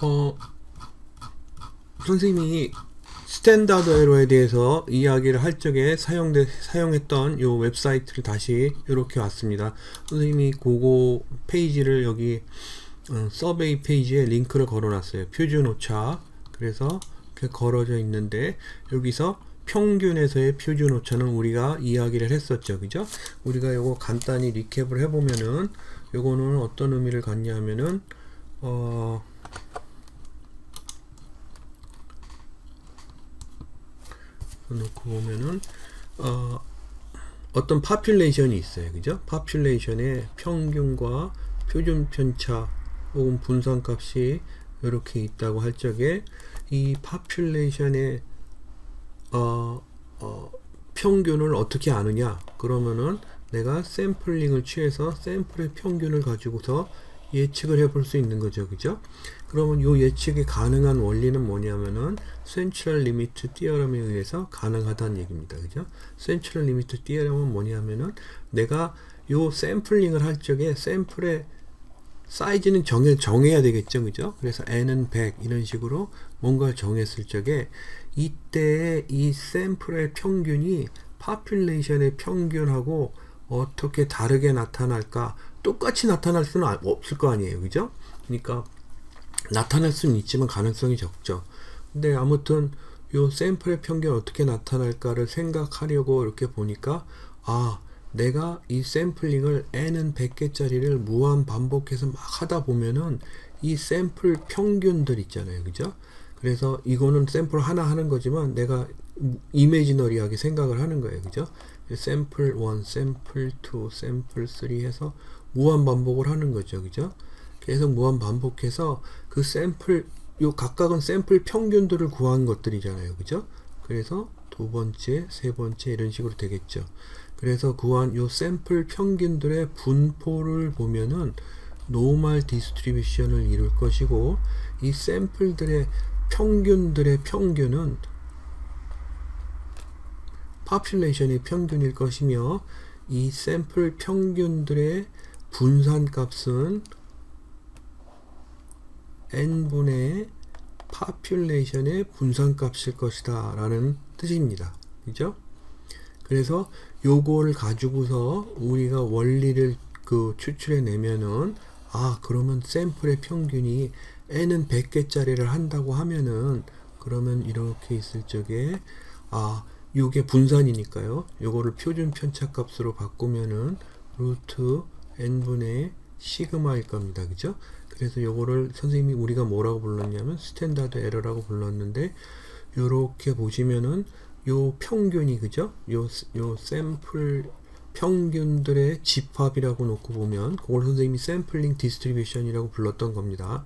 어, 선생님이 스탠다드 에러에 대해서 이야기를 할 적에 사용했던 요 웹사이트를 다시 이렇게 왔습니다. 선생님이 그거 페이지를 여기 서베이 페이지에 링크를 걸어놨어요. 표준 오차. 그래서 이렇게 걸어져 있는데 여기서 평균에서의 표준 오차는 우리가 이야기를 했었죠. 그죠? 우리가 요거 간단히 리캡을 해보면은 요거는 어떤 의미를 갖냐 하면은 놓고 보면은 어떤 파퓰레이션이 있어요. 그죠? 파퓰레이션의 평균과 표준 편차 혹은 분산값이 이렇게 있다고 할 적에 이 파퓰레이션의 평균을 어떻게 아느냐? 그러면은 내가 샘플링을 취해서 샘플의 평균을 가지고서 예측을 해볼 수 있는 거죠. 그죠? 그러면 이 예측이 가능한 원리는 뭐냐면은 센트럴 리미트 티어럼에 의해서 가능하다는 얘기입니다. 그죠? 센트럴 리미트 티어럼은 뭐냐면은 내가 요 샘플링을 할 적에 샘플의 사이즈는 정해야 되겠죠. 그죠? 그래서 n은 100 이런 식으로 뭔가 정했을 적에 이때의 이 샘플의 평균이 파퓰레이션의 평균하고 어떻게 다르게 나타날까? 똑같이 나타날 수는 없을 거 아니에요. 그죠? 그러니까 나타날 수는 있지만 가능성이 적죠. 근데 아무튼 요 샘플의 평균이 어떻게 나타날까를 생각하려고 이렇게 보니까 내가 이 샘플링을 n은 100개짜리를 무한 반복해서 막 하다 보면은 이 샘플 평균들 있잖아요. 그죠? 그래서 이거는 샘플 하나 하는 거지만 내가 이미지너리하게 생각을 하는 거예요. 그죠? 샘플 1, 샘플 2, 샘플 3 해서 무한 반복을 하는 거죠. 그죠? 계속 무한 반복해서 그 샘플, 요 각각은 샘플 평균들을 구한 것들이잖아요. 그죠? 그래서 두 번째, 세 번째 이런 식으로 되겠죠. 그래서 구한 요 샘플 평균들의 분포를 보면은 노멀 디스트리뷰션을 이룰 것이고 이 샘플들의 평균들의 평균은 파퓰레이션의 평균일 것이며 이 샘플 평균들의 분산값은 n분의 파퓰레이션의 분산값일 것이다 라는 뜻입니다. 그죠? 그래서 요거를 가지고서 우리가 원리를 추출해 내면은 그러면 샘플의 평균이 n은 100개짜리를 한다고 하면은 그러면 이렇게 있을 적에 요게 분산이니까요. 요거를 표준 편차 값으로 바꾸면은 루트 n분의 시그마일 겁니다. 그죠? 그래서 요거를 선생님이 우리가 뭐라고 불렀냐면 스탠다드 에러라고 불렀는데 요렇게 보시면은 요 평균이 그죠? 요 샘플 평균들의 집합이라고 놓고 보면 그걸 선생님이 샘플링 디스트리뷰션이라고 불렀던 겁니다.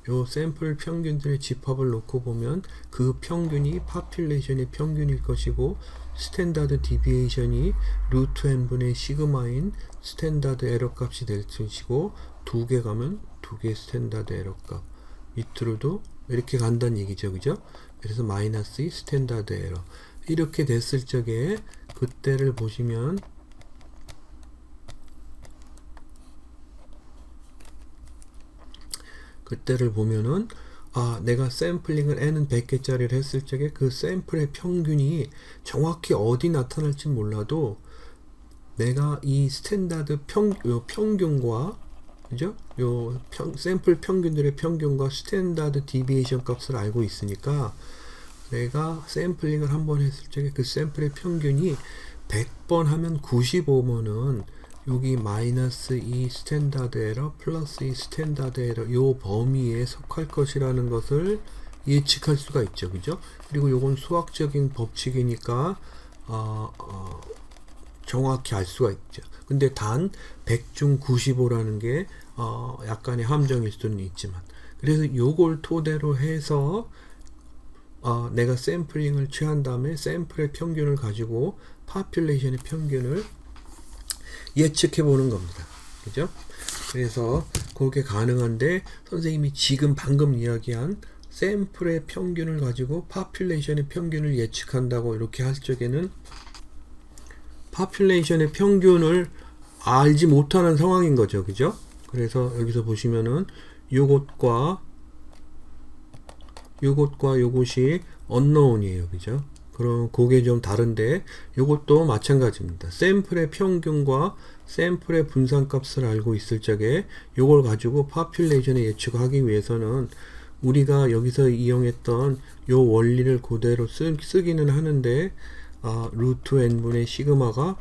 요 샘플 평균들의 집합을 놓고 보면 그 평균이 파퓰레이션의 평균일 것이고 스탠다드 디비에이션이 루트 n분의 시그마인 스탠다드 에러 값이 될 것이고 두 개 가면 두 개 스탠다드 에러 값 밑으로도 이렇게 간다는 얘기죠. 그죠? 그래서 마이너스 2 스탠다드 에러 이렇게 됐을 적에 그때를 보시면 그때를 보면은 내가 샘플링을 n은 100개짜리를 했을 적에 그 샘플의 평균이 정확히 어디 나타날지 몰라도 내가 이 스탠다드 평균과 그죠? 샘플 평균들의 평균과 스탠다드 디비에이션 값을 알고 있으니까 내가 샘플링을 한번 했을 적에 그 샘플의 평균이 100번 하면 95번은 여기 마이너스 2 스탠다드 에러 플러스 2 스탠다드 에러 요 범위에 속할 것이라는 것을 예측할 수가 있죠. 그죠? 그리고 요건 수학적인 법칙이니까 정확히 알 수가 있죠. 근데 단 100 중 95라는 게 약간의 함정일 수는 있지만 그래서 요걸 토대로 해서 내가 샘플링을 취한 다음에 샘플의 평균을 가지고 파퓰레이션의 평균을 예측해 보는 겁니다. 그죠? 그래서 그게 가능한데 선생님이 지금 방금 이야기한 샘플의 평균을 가지고 파퓰레이션의 평균을 예측한다고 이렇게 할 적에는 파퓰레이션의 평균을 알지 못하는 상황인 거죠. 그죠? 그래서 여기서 보시면은 요것과 요것과 요것이 unknown이에요. 그죠? 그럼 그게 좀 다른데 요것도 마찬가지입니다. 샘플의 평균과 샘플의 분산값을 알고 있을 적에 요걸 가지고 파퓰레이션의 예측하기 위해서는 우리가 여기서 이용했던 요 원리를 그대로 쓰기는 하는데 루트 n분의 시그마가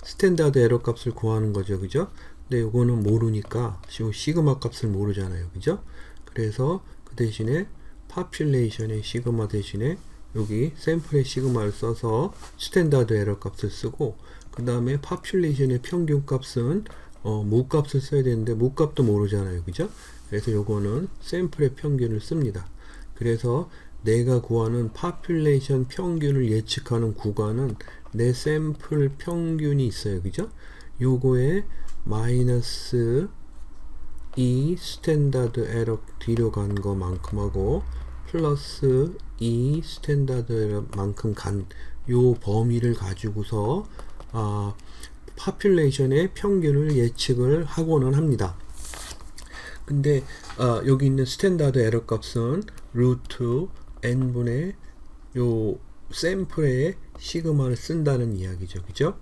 스탠다드 에러 값을 구하는 거죠. 그죠? 근데 요거는 모르니까 시그마 값을 모르잖아요. 그죠? 그래서 그 대신에 파퓰레이션의 시그마 대신에 여기 샘플의 시그마를 써서 스탠다드 에러 값을 쓰고, 그 다음에 파퓰레이션의 평균 값은 무 값을 써야 되는데 무 값도 모르잖아요. 그죠? 그래서 요거는 샘플의 평균을 씁니다. 그래서 내가 구하는 파퓰레이션 평균을 예측하는 구간은 내 샘플 평균이 있어요. 그죠? 요거에 마이너스 2 스탠다드 에러 뒤로 간 거만큼 하고 플러스 2 스탠다드 에러만큼 간 요 범위를 가지고서 파퓰레이션의 평균을 예측을 하고는 합니다. 근데 여기 있는 스탠다드 에러 값은 루트 n분의 요 샘플의 시그마를 쓴다는 이야기죠. 그죠?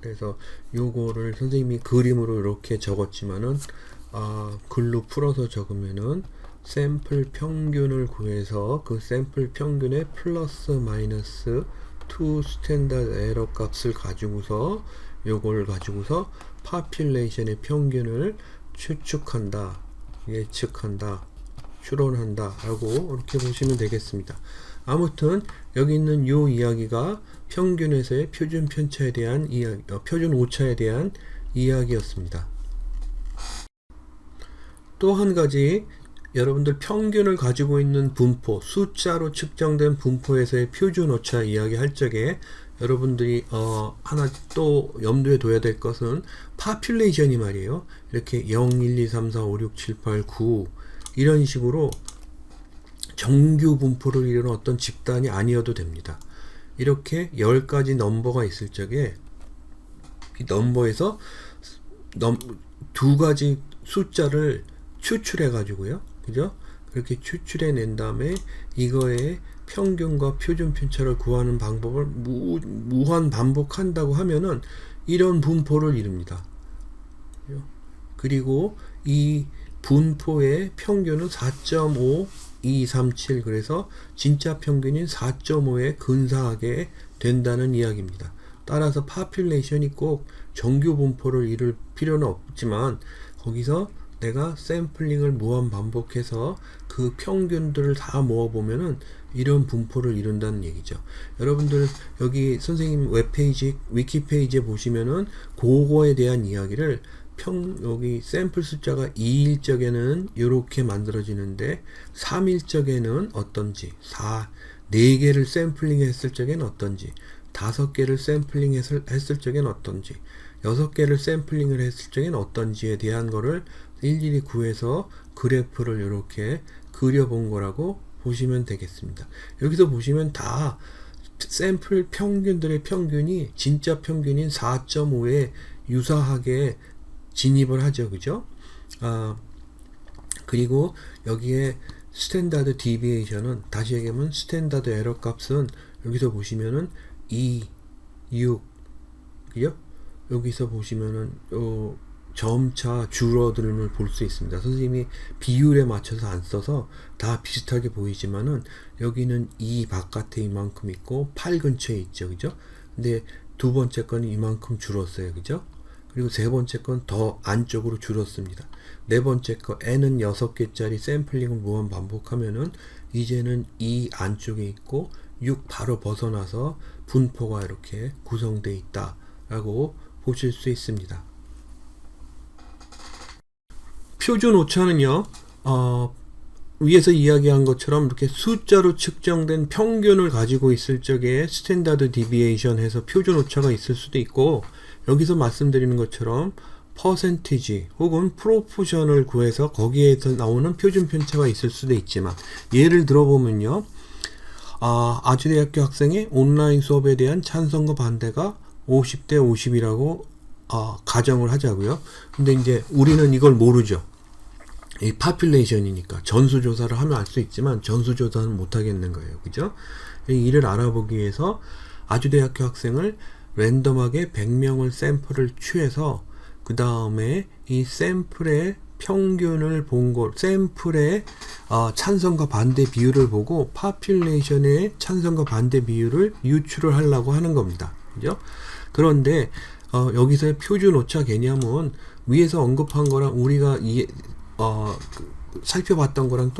그래서 요거를 선생님이 그림으로 이렇게 적었지만은 글로 풀어서 적으면은 샘플 평균을 구해서 그 샘플 평균에 플러스 마이너스 2 스탠다드 에러 값을 가지고서 요걸 가지고서 파퓰레이션의 평균을 추측한다, 예측한다, 추론한다 라고 이렇게 보시면 되겠습니다. 아무튼 여기 있는 요 이야기가 평균에서의 표준 편차에 대한 이야기, 표준 오차에 대한 이야기였습니다. 또 한 가지, 여러분들 평균을 가지고 있는 분포, 숫자로 측정된 분포에서의 표준 오차 이야기 할 적에 여러분들이 하나 또 염두에 둬야 될 것은 파퓰레이션이 말이에요. 이렇게 0, 1, 2, 3, 4, 5, 6, 7, 8, 9 이런 식으로 정규 분포를 이루는 어떤 집단이 아니어도 됩니다. 이렇게 10가지 넘버가 있을 적에 이 넘버에서 두 가지 숫자를 추출해 가지고요. 그죠? 그렇게 추출해 낸 다음에 이거의 평균과 표준 편차를 구하는 방법을 무한 반복한다고 하면은 이런 분포를 이룹니다. 그리고 이 분포의 평균은 4.5, 2, 3, 7 그래서 진짜 평균인 4.5에 근사하게 된다는 이야기입니다. 따라서 파퓰레이션이 꼭 정규 분포를 이룰 필요는 없지만 거기서 내가 샘플링을 무한 반복해서 그 평균들을 다 모아보면은 이런 분포를 이룬다는 얘기죠. 여러분들 여기 선생님 웹페이지, 위키페이지에 보시면은 그거에 대한 이야기를 여기 샘플 숫자가 2일 적에는 이렇게 만들어지는데 3일 적에는 어떤지, 4개를 샘플링 했을 적에는 어떤지, 5개를 샘플링 했을 적에는 어떤지, 6개를 샘플링을 했을 적에는 어떤지에 대한 거를 일일이 구해서 그래프를 이렇게 그려본 거라고 보시면 되겠습니다. 여기서 보시면 다 샘플 평균들의 평균이 진짜 평균인 4.5에 유사하게 진입을 하죠. 그죠? 그리고 여기에 스탠다드 디비에이션은 다시 얘기하면 스탠다드 에러 값은 여기서 보시면은 2, 6 그죠? 여기서 보시면은 점차 줄어들음을 볼 수 있습니다. 선생님이 비율에 맞춰서 안 써서 다 비슷하게 보이지만은 여기는 2 바깥에 이만큼 있고 8 근처에 있죠. 그죠? 근데 두 번째 거는 이만큼 줄었어요. 그죠? 그리고 세 번째 건 더 안쪽으로 줄었습니다. 네 번째 거 n은 6개짜리 샘플링을 무한 반복하면은 이제는 2 안쪽에 있고 6 바로 벗어나서 분포가 이렇게 구성되어 있다 라고 보실 수 있습니다. 표준 오차는요, 위에서 이야기한 것처럼 이렇게 숫자로 측정된 평균을 가지고 있을 적에 스탠다드 디비에이션 해서 표준 오차가 있을 수도 있고, 여기서 말씀드리는 것처럼 퍼센티지 혹은 프로포션을 구해서 거기에서 나오는 표준 편차가 있을 수도 있지만, 예를 들어보면요, 아주대학교 학생의 온라인 수업에 대한 찬성과 반대가 50대 50이라고 가정을 하자고요. 근데 이제 우리는 이걸 모르죠. 이 파퓰레이션이니까 전수조사를 하면 알 수 있지만 전수조사는 못 하겠는 거예요. 그죠? 이를 알아보기 위해서 아주대학교 학생을 랜덤하게 100명을 샘플을 취해서 그 다음에 이 샘플의 평균을 본 걸, 샘플의 찬성과 반대 비율을 보고 파퓰레이션의 찬성과 반대 비율을 유출을 하려고 하는 겁니다. 그죠? 그런데 여기서의 표준 오차 개념은 위에서 언급한 거랑 우리가 살펴봤던 거랑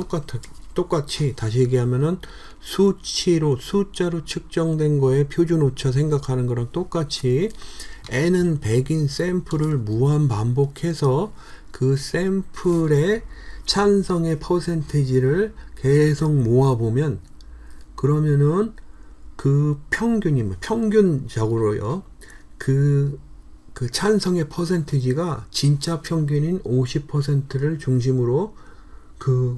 똑같이 다시 얘기하면은 숫자로 측정된 거에 표준 오차 생각하는 거랑 똑같이 n은 100인 샘플을 무한 반복해서 그 샘플의 찬성의 퍼센테이지를 계속 모아보면 그러면은 그 평균적으로요 그 찬성의 퍼센테이지가 진짜 평균인 50%를 중심으로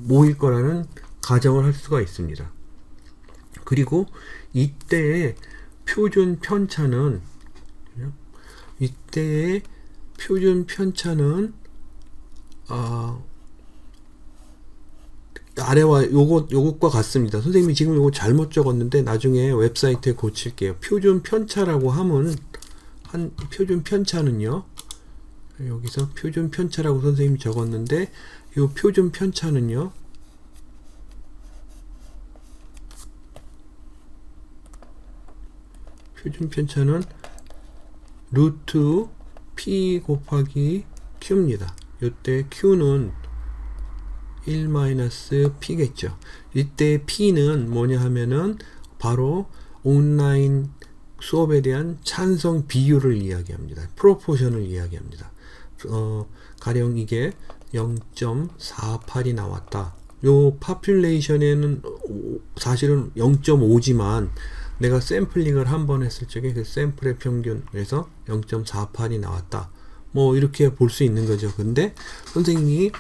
모일 거라는 가정을 할 수가 있습니다. 그리고 이때의 표준 편차는 아래와 요것과 같습니다. 선생님이 지금 요거 잘못 적었는데 나중에 웹사이트에 고칠게요. 표준 편차라고 하면 표준 편차는요. 여기서 표준 편차라고 선생님이 적었는데 요 표준 편차는요. 표준 편차는 루트 p 곱하기 q입니다. 이때 q는 1-p겠죠. 이때 p는 뭐냐 하면은 바로 온라인 수업에 대한 찬성 비율을 이야기합니다. 프로포션을 이야기합니다. 가령 이게 0.48이 나왔다. 요 파퓰레이션에는 사실은 0.5지만 내가 샘플링을 한 번 했을 적에 그 샘플의 평균에서 0.48이 나왔다. 뭐 이렇게 볼 수 있는 거죠. 근데 선생님이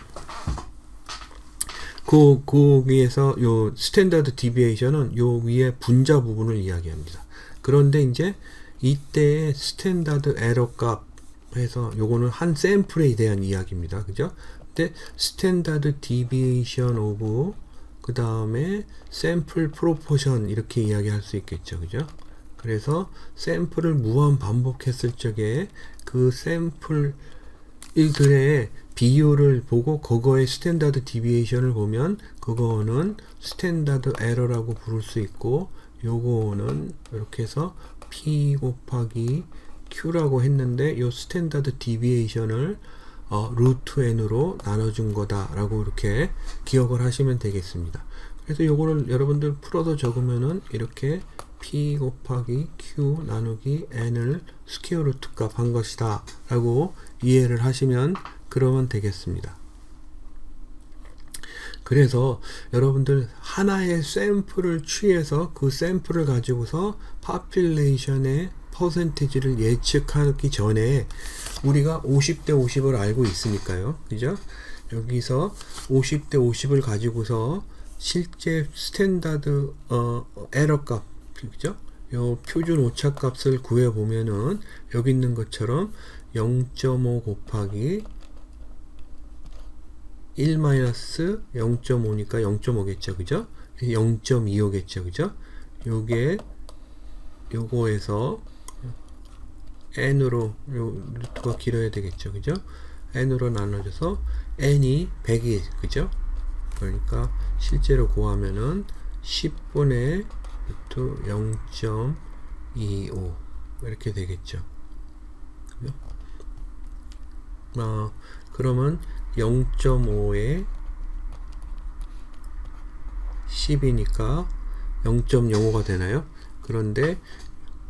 거기에서 요 스탠다드 디비에이션은 요 위에 분자 부분을 이야기합니다. 그런데 이제 이때 스탠다드 에러 값 해서 요거는 한 샘플에 대한 이야기입니다. 그죠? 근데 스탠다드 디비에이션 오브 그 다음에 샘플 프로포션 이렇게 이야기할 수 있겠죠. 그죠? 그래서 샘플을 무한 반복했을 적에 그 샘플들의 비율을 보고 그거의 스탠다드 디비에이션을 보면 그거는 스탠다드 에러라고 부를 수 있고 요거는 이렇게 해서 p 곱하기 q라고 했는데 요 스탠다드 디비에이션을 루트 n으로 나눠준 거다라고 이렇게 기억을 하시면 되겠습니다. 그래서 요거를 여러분들 풀어서 적으면은 이렇게 p 곱하기 q 나누기 n을 스퀘어 루트 값 한 것이다 라고 이해를 하시면 그러면 되겠습니다. 그래서 여러분들 하나의 샘플을 취해서 그 샘플을 가지고서 파퓰레이션의 퍼센티지를 예측하기 전에 우리가 50대 50을 알고 있으니까요. 그죠? 여기서 50대 50을 가지고서 실제 스탠다드 에러 값, 그죠? 요 표준 오차 값을 구해 보면은 여기 있는 것처럼 0.5 곱하기 1-0.5니까 0.5겠죠. 그죠? 0.25겠죠. 그죠? 요거에서 n으로 루트가 길어야 되겠죠. 그죠? n으로 나눠져서 n이 100이 그죠? 그러니까 실제로 구하면은 10분의 루트 0.25 이렇게 되겠죠. 그죠? 그러면 0.5에 10이니까 0.05가 되나요?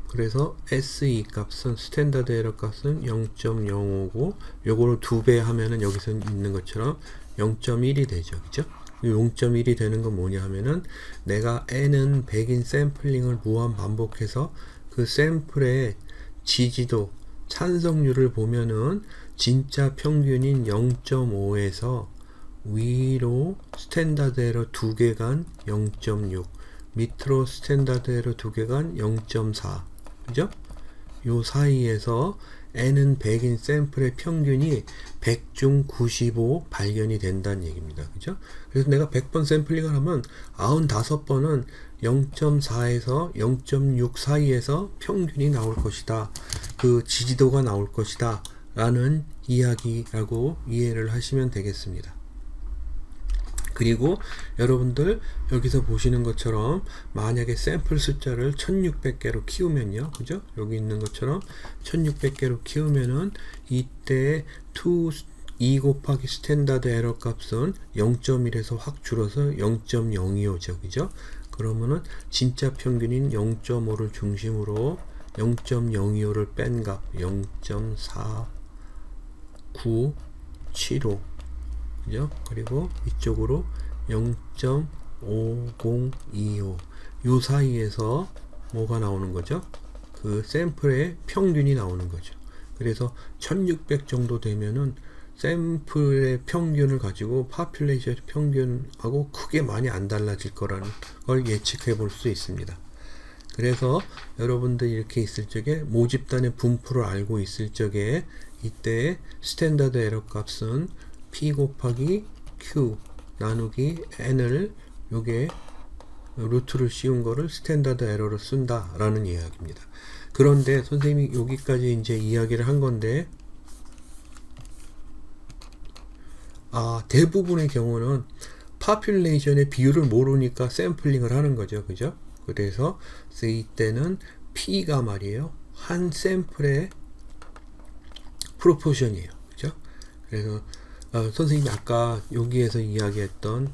그래서 SE 값은 스탠다드 에러 값은 0.05고 요거를 2배 하면은 여기서 있는 것처럼 0.1이 되죠. 그죠? 0.1이 되는 건 뭐냐 하면은 내가 n은 100인 샘플링을 무한 반복해서 그 샘플의 지지도 찬성률을 보면은 진짜 평균인 0.5에서 위로 스탠다드 에러 2개 간 0.6 밑으로 스탠다드 에러 2개 간 0.4 그죠? 요 사이에서 n은 100인 샘플의 평균이 100 중 95 발견이 된다는 얘기입니다. 그죠? 그래서 내가 100번 샘플링을 하면 95번은 0.4에서 0.6 사이에서 평균이 나올 것이다. 그 지지도가 나올 것이다. 라는 이야기라고 이해를 하시면 되겠습니다. 그리고 여러분들 여기서 보시는 것처럼 만약에 샘플 숫자를 1600개로 키우면요. 그죠? 여기 있는 것처럼 1600개로 키우면은 이때 2 곱하기 스탠다드 에러 값은 0.1에서 확 줄어서 0.025죠. 그죠? 그러면은 진짜 평균인 0.5를 중심으로 0.025를 뺀 값 0.4975 그죠? 그리고 이쪽으로 0.5025 요 사이에서 뭐가 나오는 거죠? 그 샘플의 평균이 나오는 거죠. 그래서 1600 정도 되면은 샘플의 평균을 가지고 파퓰레이션 평균하고 크게 많이 안 달라질 거라는 걸 예측해 볼 수 있습니다. 그래서 여러분들 이렇게 있을 적에 모집단의 분포를 알고 있을 적에 이때 스탠다드 에러 값은 P 곱하기 Q 나누기 N을 요게 루트를 씌운 거를 스탠다드 에러로 쓴다 라는 이야기입니다. 그런데 선생님이 여기까지 이제 이야기를 한 건데 대부분의 경우는 파퓰레이션의 비율을 모르니까 샘플링을 하는 거죠. 그죠? 그래서 이때는 P가 말이에요. 한 샘플의 프로포션이에요. 그죠? 그래서 선생님이 아까 여기에서 이야기했던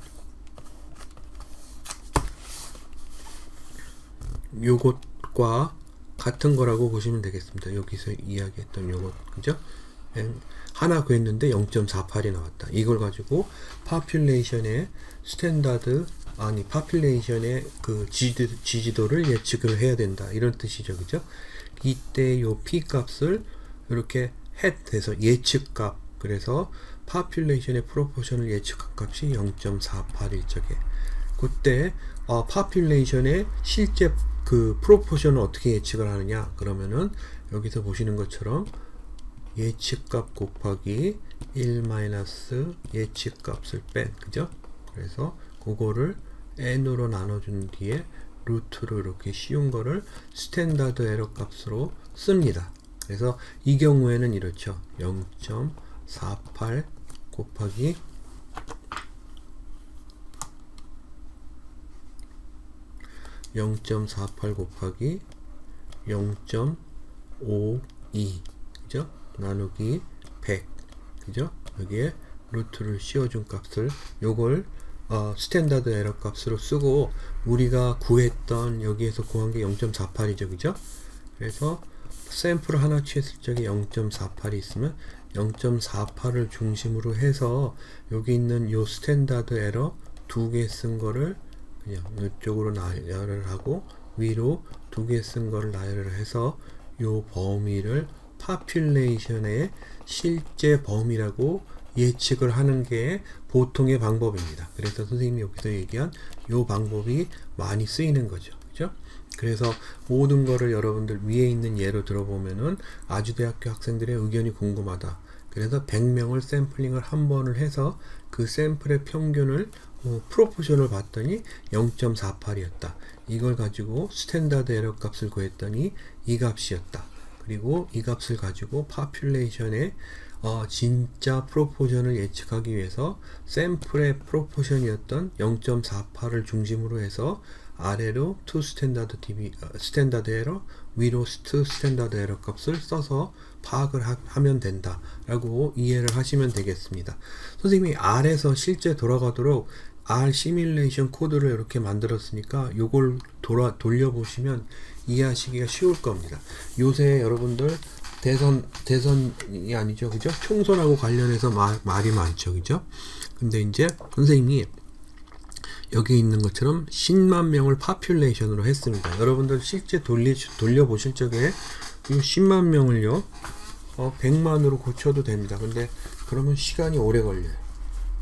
요것과 같은 거라고 보시면 되겠습니다. 여기서 이야기했던 요것, 그죠? 하나 구했는데 0.48이 나왔다. 이걸 가지고 파퓰레이션의 파퓰레이션의 그 지지도를 예측을 해야 된다. 이런 뜻이죠. 그죠? 이때 요 P 값을 이렇게 해서 예측값, 그래서 파퓰레이션의 프로포션을 예측한 값이 0.48일 적에 그때 파퓰레이션의 실제 그 프로포션을 어떻게 예측을 하느냐 그러면은 여기서 보시는 것처럼 예측값 곱하기 1 마이너스 예측값을 뺀 그죠? 그래서 그거를 n으로 나눠준 뒤에 루트로 이렇게 씌운 거를 스탠다드 에러 값으로 씁니다. 그래서 이 경우에는 이렇죠. 0.48 곱하기 0.48 곱하기 0.52 그죠? 나누기 100 그죠? 여기에 루트를 씌워준 값을 요걸 스탠다드 에러 값으로 쓰고 우리가 구했던 여기에서 구한 게 0.48이죠. 그죠? 그래서 샘플을 하나 취했을 적에 0.48이 있으면 0.48을 중심으로 해서 여기 있는 요 스탠다드 에러 두 개 쓴 거를 그냥 이쪽으로 나열을 하고 위로 두 개 쓴 거를 나열을 해서 요 범위를 파퓰레이션의 실제 범위라고 예측을 하는 게 보통의 방법입니다. 그래서 선생님이 여기서 얘기한 요 방법이 많이 쓰이는 거죠. 그죠? 그래서 모든 거를 여러분들 위에 있는 예로 들어보면은 아주대학교 학생들의 의견이 궁금하다. 그래서 100명을 샘플링을 한 번을 해서 그 샘플의 평균을 프로포션을 봤더니 0.48이었다. 이걸 가지고 스탠다드 에러 값을 구했더니 이 값이었다. 그리고 이 값을 가지고 파퓰레이션의 진짜 프로포션을 예측하기 위해서 샘플의 프로포션이었던 0.48을 중심으로 해서 아래로 2 스탠다드 에러, 위로 2 스탠다드 에러 값을 써서 파악을 하면 된다 라고 이해를 하시면 되겠습니다. 선생님이 R에서 실제 돌아가도록 R 시뮬레이션 코드를 이렇게 만들었으니까 요걸 돌려보시면 이해하시기가 쉬울 겁니다. 요새 여러분들 대선이 아니죠. 그죠? 총선하고 관련해서 말이 많죠. 그죠? 근데 이제 선생님이 여기 있는 것처럼 10만 명을 파퓰레이션으로 했습니다. 여러분들 실제 돌려보실 적에 이 10만 명을요 100만으로 고쳐도 됩니다. 근데 그러면 시간이 오래 걸려요.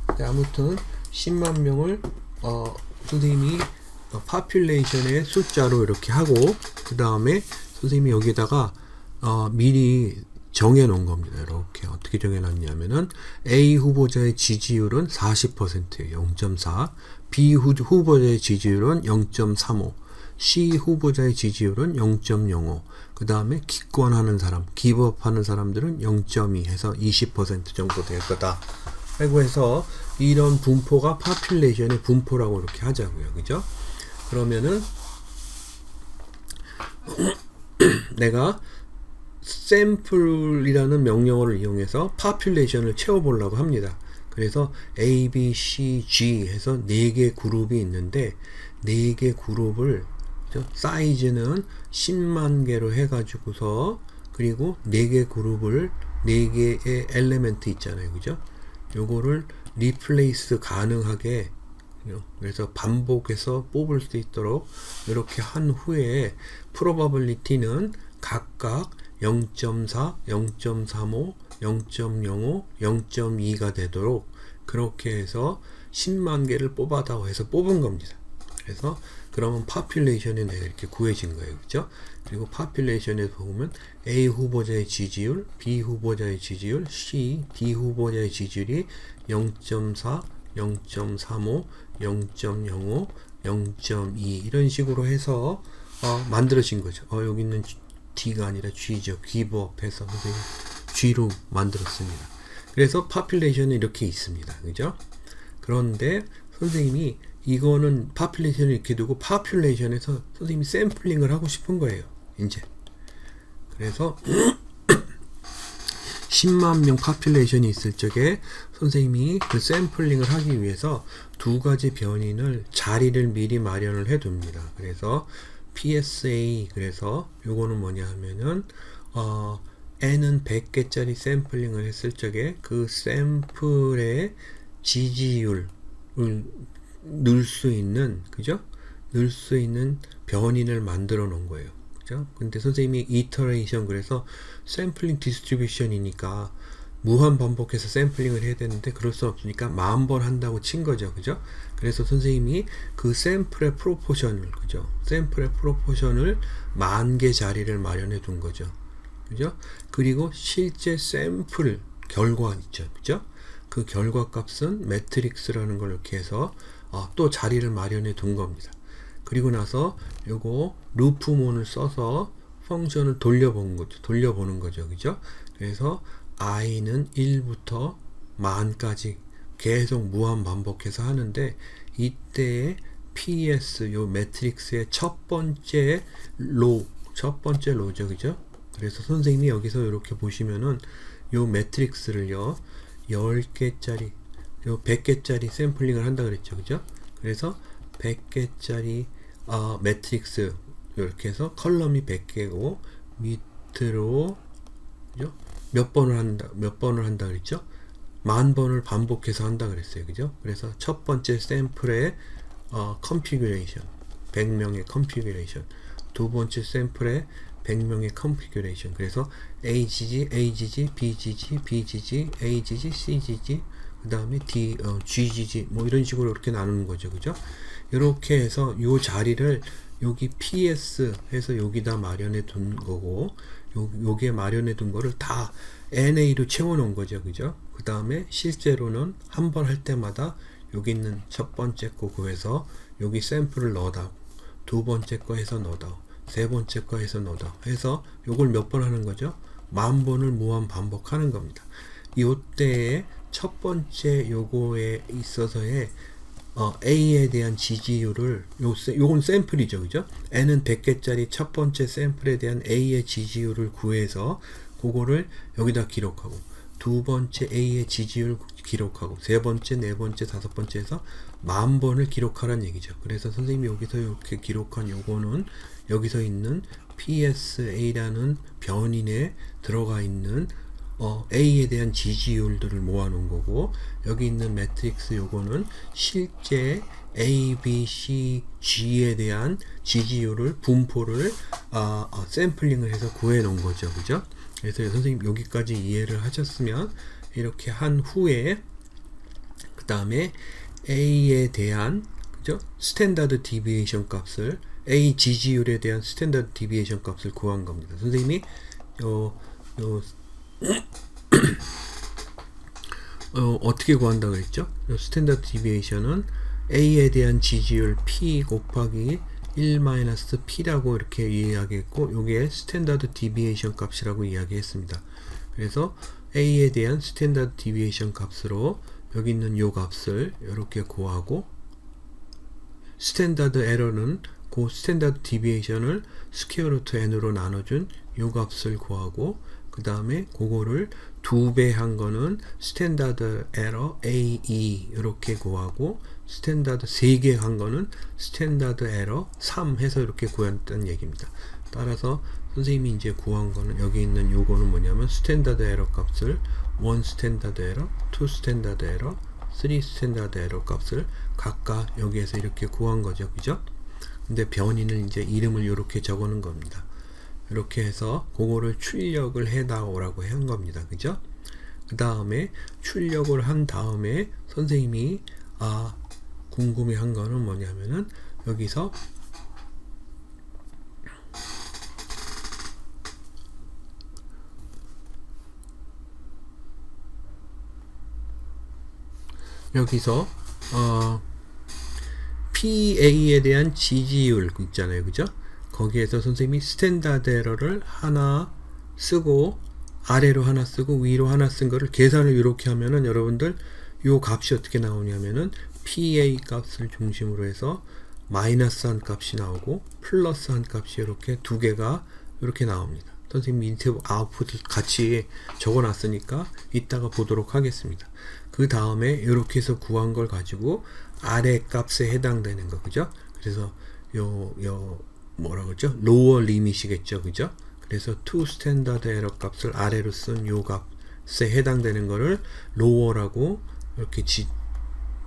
근데 아무튼 10만 명을 선생님이 파퓰레이션의 숫자로 이렇게 하고 그 다음에 선생님이 여기다가 미리 정해 놓은 겁니다. 이렇게 어떻게 정해 놨냐면은 A 후보자의 지지율은 40%예요. 0.4. B 후보자의 지지율은 0.35. C 후보자의 지지율은 0.05. 그 다음에 기권하는 사람, 기법하는 사람들은 0.2 해서 20% 정도 될 거다. 라고 해서 이런 분포가 파퓰레이션의 분포라고 이렇게 하자고요. 그죠? 그러면은 내가 샘플이라는 명령어를 이용해서 파퓰레이션을 채워보려고 합니다. 그래서 A, B, C, G 해서 4개 그룹이 있는데 4개 그룹을 사이즈는 10만 개로 해가지고서 그리고 4개 그룹을 4개의 엘리멘트 있잖아요. 그죠? 요거를 리플레이스 가능하게 그래서 반복해서 뽑을 수 있도록 이렇게 한 후에 프로바빌리티는 각각 0.4, 0.35, 0.05, 0.2가 되도록 그렇게 해서 10만 개를 뽑아다오 해서 뽑은 겁니다. 그래서 그러면 파퓰레이션에 내가 이렇게 구해진 거예요. 그죠? 그리고 파퓰레이션에 보면 A 후보자의 지지율, B 후보자의 지지율, C, D 후보자의 지지율이 0.4, 0.35, 0.05, 0.2 이런 식으로 해서 만들어진 거죠. 여기는 D가 아니라 G죠. 기부업해서 G로 만들었습니다. 그래서 파퓰레이션은 이렇게 있습니다. 그죠? 그런데 선생님이 이거는 파퓰레이션을 이렇게 두고 파퓰레이션에서 선생님이 샘플링을 하고 싶은 거예요. 이제 그래서 10만 명 파퓰레이션이 있을 적에 선생님이 그 샘플링을 하기 위해서 2가지 변인을 자리를 미리 마련을 해 둡니다. 그래서 PSA 그래서 요거는 뭐냐 하면은 N은 100개짜리 샘플링을 했을 적에 그 샘플의 지지율을 넣을 수 있는 그죠? 넣을 수 있는 변인을 만들어 놓은 거예요. 그죠? 근데 선생님이 이터레이션 그래서 샘플링 디스트리뷰션이니까 무한 반복해서 샘플링을 해야 되는데 그럴 수 없으니까 10,000번 한다고 친 거죠. 그죠? 그래서 선생님이 그 샘플의 프로포션을 그죠? 샘플의 프로포션을 10,000개 자리를 마련해 둔 거죠. 그죠? 그리고 실제 샘플 결과 있죠. 그죠? 그 결과 값은 매트릭스라는 걸 이렇게 해서 또 자리를 마련해 둔 겁니다. 그리고 나서 요거 루프몬을 써서 펑션을 돌려보는 거죠. 그죠? 그래서 i는 1부터 만까지 계속 무한 반복해서 하는데 이때의 PS 요 매트릭스의 첫 번째 로죠. 그죠? 그래서 선생님이 여기서 이렇게 보시면은 요 매트릭스를요 10개짜리 요 100개짜리 샘플링을 한다 그랬죠. 그죠? 그래서 100개짜리 매트릭스 이렇게 해서 컬럼이 100개고 밑으로 그죠? 몇 번을 한다 그랬죠? 10,000번을 반복해서 한다 그랬어요. 그죠? 그래서 첫 번째 샘플의 컨피규레이션 100명의 컨피규레이션 두 번째 샘플의 100명의 컨피규레이션 그래서 AGG, AGG, BGG, BGG, AGG, CGG 그 다음에 GGG 뭐 이런 식으로 이렇게 나누는 거죠. 그죠? 이렇게 해서 요 자리를 여기 PS 해서 여기다 마련해 둔 거고 요게 마련해 둔 거를 다 NA로 채워 놓은 거죠. 그죠? 그 다음에 실제로는 한 번 할 때마다 여기 있는 첫 번째 거 구해서 여기 샘플을 넣어다 두 번째 거 해서 넣어다 세 번째 거 해서 넣어다 해서 요걸 몇 번 하는 거죠? 10,000번을 무한 반복하는 겁니다. 요때에 첫 번째 요거에 있어서의 A에 대한 지지율을 요건 샘플이죠. 그죠? N은 100개짜리 첫 번째 샘플에 대한 A의 지지율을 구해서 그거를 여기다 기록하고 두 번째 A의 지지율 기록하고 세 번째, 네 번째, 다섯 번째에서 10,000번을 기록하라는 얘기죠. 그래서 선생님이 여기서 이렇게 기록한 요거는 여기서 있는 PSA라는 변인에 들어가 있는 A에 대한 지지율들을 모아놓은 거고 여기 있는 매트릭스 요거는 실제 A, B, C, G에 대한 지지율을 분포를 샘플링을 해서 구해 놓은 거죠. 그죠? 그래서 선생님 여기까지 이해를 하셨으면 이렇게 한 후에 그 다음에 A에 대한 그죠? 스탠다드 디비에이션 값을 A 지지율에 대한 스탠다드 디비에이션 값을 구한 겁니다. 선생님이 요 어떻게 구한다고 했죠? 스탠다드 디비에이션은 A에 대한 지지율 P 곱하기 1-P라고 이렇게 이야기했고, 요게 스탠다드 디비에이션 값이라고 이야기했습니다. 그래서 A에 대한 스탠다드 디비에이션 값으로 여기 있는 요 값을 이렇게 구하고, 스탠다드 에러는 그 스탠다드 디비에이션을 스퀘어 루트 n으로 나눠준 요 값을 구하고, 그 다음에 그거를 2배 한 거는 스탠다드 에러 AE 이렇게 구하고, 스탠다드 3개 한 거는 스탠다드 에러 3 해서 이렇게 구했다는 얘기입니다. 따라서 선생님이 이제 구한 거는 여기 있는 요거는 뭐냐면 스탠다드 에러 값을 1 스탠다드 에러, 2 스탠다드 에러, 3 스탠다드 에러 값을 각각 여기에서 이렇게 구한 거죠. 그죠? 근데 변이는 이제 이름을 이렇게 적어 놓은 겁니다. 이렇게 해서 그거를 출력을 해 나오라고 한 겁니다. 그죠? 그 다음에 출력을 한 다음에 선생님이 궁금해 한 거는 뭐냐면은 여기서 PA에 대한 지지율 있잖아요. 그죠? 거기에서 선생님이 스탠다드 에러를 하나 쓰고 아래로 하나 쓰고 위로 하나 쓴 거를 계산을 이렇게 하면은 여러분들 요 값이 어떻게 나오냐면은 PA 값을 중심으로 해서 마이너스 한 값이 나오고 플러스 한 값이 이렇게 두 개가 이렇게 나옵니다. 선생님 인트 아웃풋을 같이 적어 놨으니까 이따가 보도록 하겠습니다. 그 다음에 이렇게 해서 구한 걸 가지고 아래 값에 해당되는 거, 그죠? 그래서 뭐라 그러죠? 로어 리밋이겠죠, 그죠? 그래서 to 스탠다드 에러 값을 아래로 쓴 요 값에 해당되는 거를 로어라고 이렇게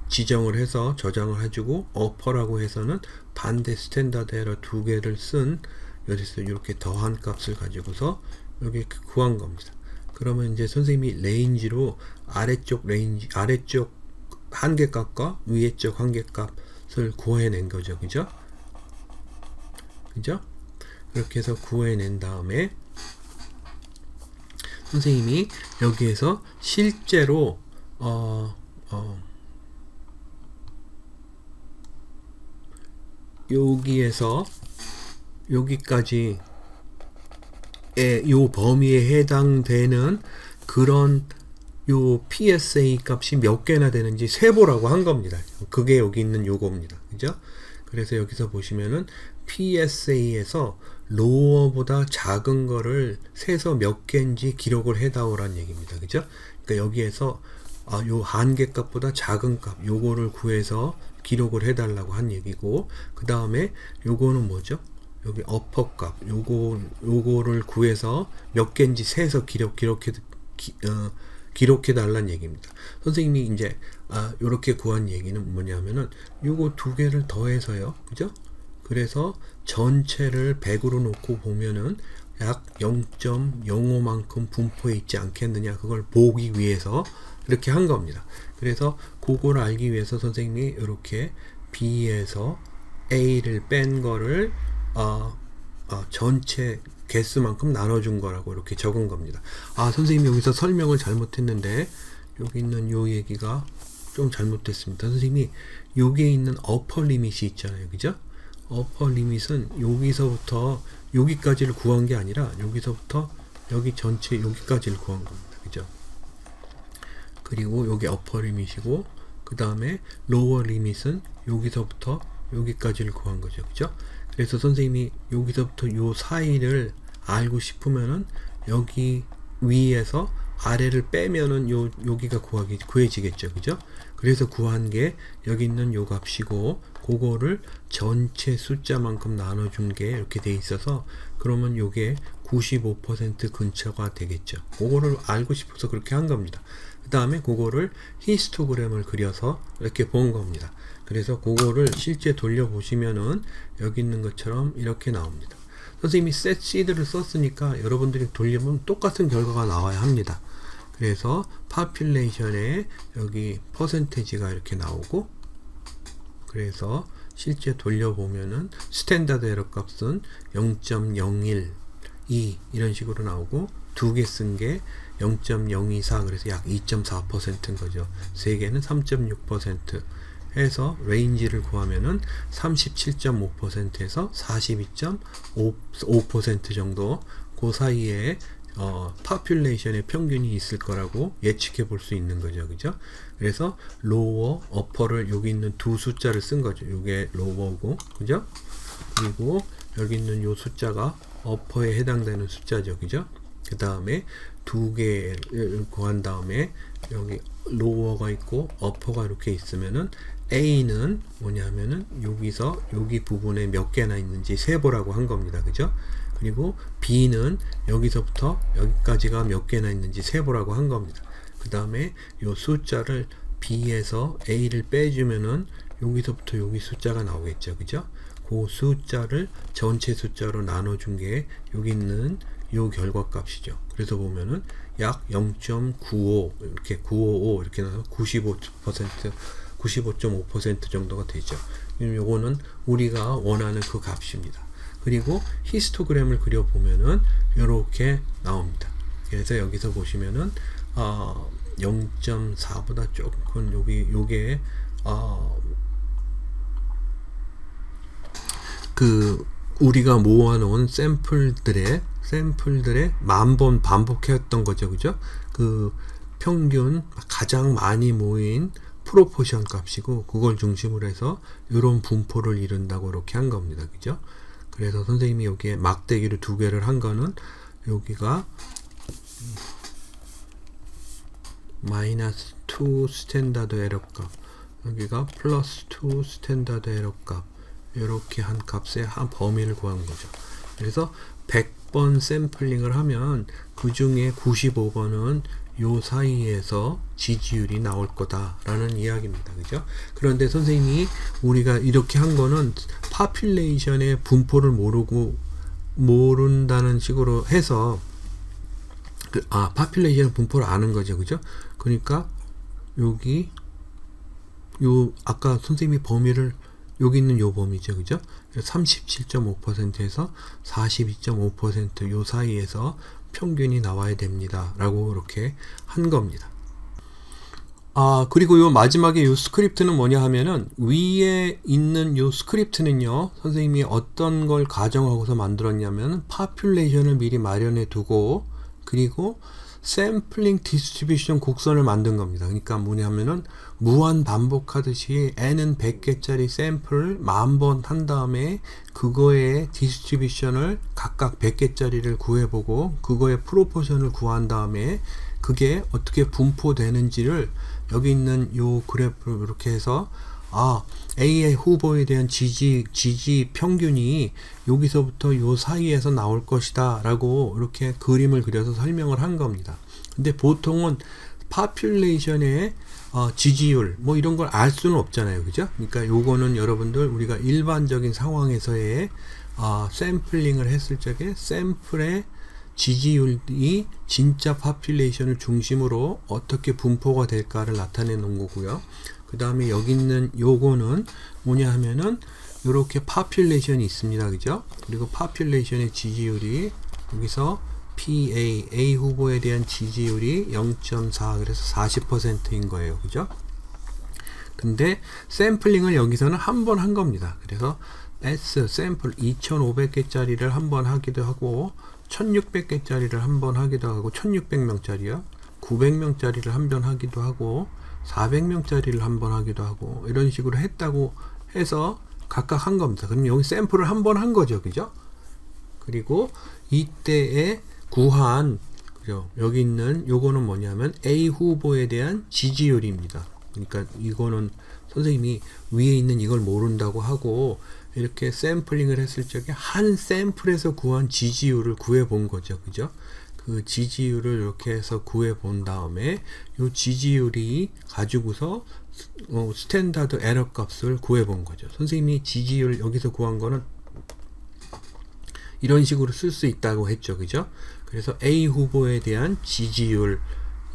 지정을 해서 저장을 해주고, 어퍼라고 해서는 반대 스탠다드 에러 두 개를 쓴 여기서 이렇게 더한 값을 가지고서 여기 구한 겁니다. 그러면 이제 선생님이 레인지로 아래쪽 한계값과 위에 쪽 한계값을 구해낸 거죠. 그죠? 그죠? 그렇게 해서 구해낸 다음에 선생님이 여기에서 실제로 여기에서 여기까지 요 범위에 해당되는 그런 요 PSA 값이 몇 개나 되는지 세보라고 한 겁니다. 그게 여기 있는 요겁니다. 그죠? 그래서 여기서 보시면은 PSA에서 로어보다 작은 거를 세서 몇 개인지 기록을 해다오라는 얘기입니다. 그죠? 그러니까 여기에서 요 한계값보다 작은 값 요거를 구해서 기록을 해달라고 한 얘기고, 그 다음에 요거는 뭐죠? 여기 어퍼 값 요거를 구해서 몇 개인지 세서 기록해 달라는 얘기입니다. 선생님이 이제 요렇게 구한 얘기는 뭐냐면은 요거 두 개를 더해서요. 그죠? 그래서 전체를 100으로 놓고 보면은 약 0.05만큼 분포해 있지 않겠느냐, 그걸 보기 위해서 이렇게 한 겁니다. 그래서 그걸 알기 위해서 선생님이 이렇게 B에서 A를 뺀 거를 전체 개수만큼 나눠준 거라고 이렇게 적은 겁니다. 선생님이 여기서 설명을 잘못했는데 여기 있는 요 얘기가 좀 잘못됐습니다. 선생님이 여기에 있는 어퍼 리밋이 있잖아요. 그죠? 어퍼 리밋은 여기서부터 여기까지를 구한 게 아니라 여기서부터 여기 전체 여기까지를 구한 겁니다. 그죠? 그리고 여기 어퍼 리밋이고, 그 다음에 로어 리밋은 여기서부터 여기까지를 구한 거죠. 그죠? 그래서 선생님이 여기서부터 요 사이를 알고 싶으면은 여기 위에서 아래를 빼면은 여기가 구해지겠죠. 그죠? 그래서 구한 게 여기 있는 요 값이고, 그거를 전체 숫자만큼 나눠준 게 이렇게 돼 있어서 그러면 요게 95% 근처가 되겠죠. 그거를 알고 싶어서 그렇게 한 겁니다. 그 다음에 그거를 히스토그램을 그려서 이렇게 본 겁니다. 그래서 그거를 실제 돌려보시면은 여기 있는 것처럼 이렇게 나옵니다. 선생님이 set seed를 썼으니까 여러분들이 돌리면 똑같은 결과가 나와야 합니다. 그래서 population에 여기 퍼센테지가 이렇게 나오고, 그래서 실제 돌려보면은 스탠다드 에러 값은 0.01 2 이런 식으로 나오고, 두 개 쓴 게 0.024, 그래서 약 2.4%인 거죠. 세 개는 3.6% 해서 레인지를 구하면은 37.5%에서 42.5% 정도 그 사이에 파퓰레이션의 평균이 있을 거라고 예측해 볼 수 있는 거죠. 그죠? 그래서 로워, 어퍼를 여기 있는 두 숫자를 쓴 거죠. 이게 로워고, 그죠? 그리고 여기 있는 요 숫자가 어퍼에 해당되는 숫자죠. 그죠? 그 다음에 두 개를 구한 다음에 여기 로워가 있고 어퍼가 이렇게 있으면은 A는 뭐냐면은 여기서 여기 부분에 몇 개나 있는지 세보라고 한 겁니다. 그죠? 그리고 B는 여기서부터 여기까지가 몇 개나 있는지 세보라고 한 겁니다. 그 다음에 요 숫자를 B에서 A를 빼주면은 여기서부터 여기 숫자가 나오겠죠. 그죠? 그 숫자를 전체 숫자로 나눠준 게 여기 있는 요 결과값이죠. 그래서 보면은 약 0.95 이렇게 955 이렇게 나서 95.5% 정도가 되죠. 요거는 우리가 원하는 그 값입니다. 그리고 히스토그램을 그려보면은 이렇게 나옵니다. 그래서 여기서 보시면은 0.4보다 조금 요게 그 우리가 모아놓은 샘플들의 10,000번 반복했던 거죠. 그죠? 그 평균 가장 많이 모인 프로포션 값이고, 그걸 중심으로 해서 이런 분포를 이룬다고 이렇게 한 겁니다. 그죠? 그래서 선생님이 여기에 막대기를 두 개를 한 거는 여기가 마이너스 2 스탠다드 에러 값, 여기가 플러스 2 스탠다드 에러 값, 이렇게 한 값의 한 범위를 구한 거죠. 그래서 100번 샘플링을 하면 그 중에 95번은 요 사이에서 지지율이 나올 거다라는 이야기입니다. 그죠? 그런데 선생님이 우리가 이렇게 한 거는 파퓰레이션의 분포를 모른다는 식으로 해서 파퓰레이션 분포를 아는 거죠. 그죠? 그러니까 여기 아까 선생님이 범위를 여기 있는 요 범위죠. 그죠? 37.5%에서 42.5% 요 사이에서 평균이 나와야 됩니다. 라고 이렇게 한 겁니다. 그리고 요 마지막에 요 스크립트는 뭐냐 하면은, 위에 있는 요 스크립트는요, 선생님이 어떤 걸 가정하고서 만들었냐면, 파퓰레이션을 미리 마련해 두고, 그리고 샘플링 디스트리뷰션 곡선을 만든 겁니다. 그러니까 뭐냐면은 무한 반복하듯이 n은 100개짜리 샘플을 10,000번 한 다음에 그거의 디스트리뷰션을 각각 100개짜리를 구해보고 그거의 프로포션을 구한 다음에 그게 어떻게 분포되는지를 여기 있는 요 그래프를 이렇게 해서 A의 후보에 대한 지지 평균이 여기서부터 요 사이에서 나올 것이다 라고 이렇게 그림을 그려서 설명을 한 겁니다. 근데 보통은 파퓰레이션의 지지율 뭐 이런 걸 알 수는 없잖아요. 그죠? 그러니까 요거는 여러분들 우리가 일반적인 상황에서의 샘플링을 했을 적에 샘플의 지지율이 진짜 파퓰레이션을 중심으로 어떻게 분포가 될까를 나타내 놓은 거고요. 그 다음에 여기 있는 요거는 뭐냐 하면은 요렇게 파퓰레이션이 있습니다. 그죠? 그리고 파퓰레이션의 지지율이 여기서 A 후보에 대한 지지율이 0.4 그래서 40%인 거예요. 그죠? 근데 샘플링을 여기서는 한 번 한 겁니다. 그래서 샘플 2,500개짜리를 한 번 하기도 하고 1,600개짜리를 한 번 하기도 하고 1,600명짜리요. 900명짜리를 한 번 하기도 하고 400명짜리를 한 번 하기도 하고 이런 식으로 했다고 해서 각각 한 겁니다. 그럼 여기 샘플을 한 번 한 거죠. 그죠? 그리고 이때에 구한 그죠? 여기 있는 요거는 뭐냐면 A 후보에 대한 지지율입니다. 그러니까 이거는 선생님이 위에 있는 이걸 모른다고 하고 이렇게 샘플링을 했을 적에 한 샘플에서 구한 지지율을 구해 본 거죠. 그죠? 그 지지율을 이렇게 해서 구해 본 다음에 요 지지율이 가지고서 스탠다드 에러 값을 구해 본 거죠. 선생님이 지지율 여기서 구한 거는 이런 식으로 쓸 수 있다고 했죠. 그죠? 그래서 A 후보에 대한 지지율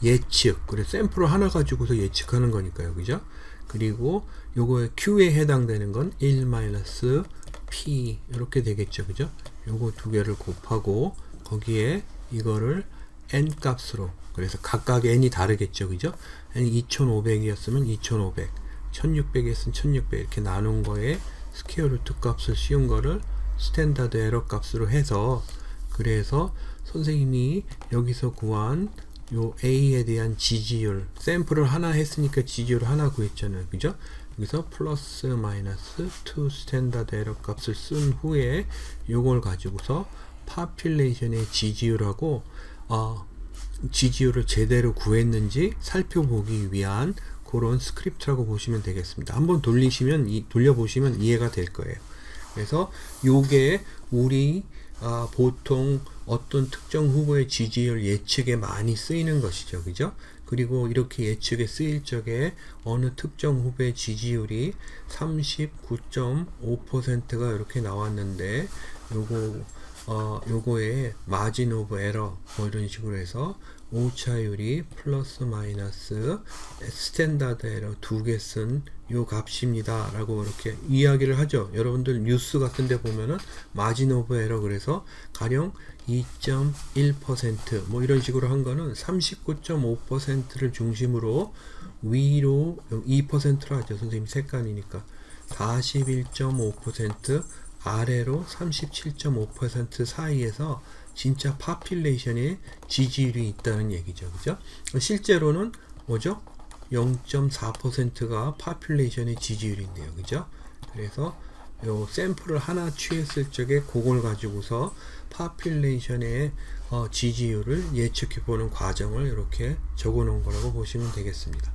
예측, 그래 샘플을 하나 가지고서 예측하는 거니까요. 그죠? 그리고 요거의 Q에 해당되는 건 1-P 이렇게 되겠죠. 그죠? 요거 두 개를 곱하고 거기에 이거를 n 값으로, 그래서 각각 n이 다르겠죠, 그죠? n이 2500이었으면 2500, 1600이었으면 1600 이렇게 나눈 거에 스퀘어 루트 값을 씌운 거를 스탠다드 에러 값으로 해서, 그래서 선생님이 여기서 구한 요 A에 대한 지지율, 샘플을 하나 했으니까 지지율을 하나 구했잖아요, 그죠? 여기서 플러스 마이너스 2 스탠다드 에러 값을 쓴 후에 요걸 가지고서 파퓰레이션의 지지율하고 지지율을 제대로 구했는지 살펴보기 위한 그런 스크립트라고 보시면 되겠습니다. 한번 돌려보시면 이해가 될 거예요. 그래서 요게 우리 보통 어떤 특정 후보의 지지율 예측에 많이 쓰이는 것이죠, 그죠? 그리고 이렇게 예측에 쓰일 적에 어느 특정 후보의 지지율이 39.5%가 이렇게 나왔는데, 요거에 마진 오브 에러 뭐 이런 식으로 해서 오차율이 플러스 마이너스 스탠다드 에러 두 개 쓴 요 값입니다 라고 이렇게 이야기를 하죠. 여러분들 뉴스 같은 데 보면은 마진 오브 에러 그래서 가령 2.1% 뭐 이런 식으로 한 거는 39.5%를 중심으로 위로 2%로 하죠. 선생님 색깔이니까 41.5% 아래로 37.5% 사이에서 진짜 파퓰레이션의 지지율이 있다는 얘기죠, 그죠? 실제로는 뭐죠? 0.4%가 파퓰레이션의 지지율인데요, 그죠? 그래서 요 샘플을 하나 취했을 적에 그걸 가지고서 파퓰레이션의 지지율을 예측해 보는 과정을 이렇게 적어 놓은 거라고 보시면 되겠습니다.